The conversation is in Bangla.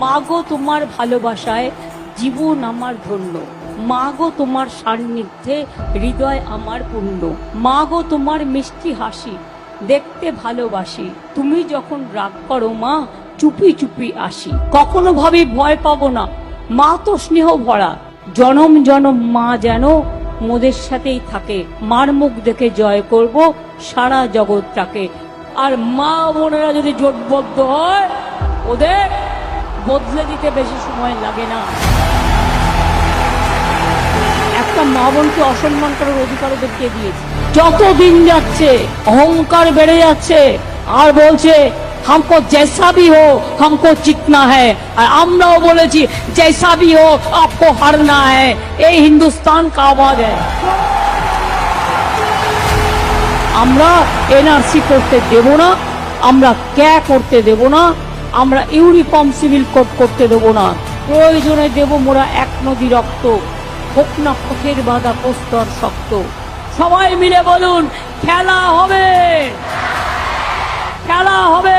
মা গো তোমার ভালোবাসায় জীবন আমার ধন্য, মা গো তোমার সান্নিধ্যে হৃদয় আমার পূর্ণ, মা গো তোমার মিষ্টি হাসি দেখতে ভালোবাসি, তুমি যখন রাগ করো মা চুপি চুপি আসি। কখনো ভাবি ভয় পাবো না, মা তো স্নেহ ভরা, জনম জনম মা যেন মোদের সাথেই থাকে, মার মুখ দেখে জয় করব সারা জগৎটাকে। আর মা বোনেরা যদি জোটবদ্ধ হয় ওদের বদলে দিতে বেশি সময় লাগে না। একটা মা বোনকে অসম্মান করার অধিকার ওদেরকে দিয়েছে। যত দিন যাচ্ছে অহংকার বেড়ে যাচ্ছে, আর বলছে हमको जैसा भी हो हमको जीतना है, और আমরাও বলেছি जैसा भी हो आपको हारना है। এই হিন্দুস্তান का आवाज है। আমরা এনআরসি করতে দেব না, আমরা ক্যা করতে দেব না, আমরা ইউনিফর্ম সিভিল কোড করতে দেব না। প্রয়োজনে দেব মোরা এক নদী রক্ত, হোক না পথের বাঁধা প্রস্তর শক্ত। সবাই মিলে বলুন খেলা হবে, খেলা হবে।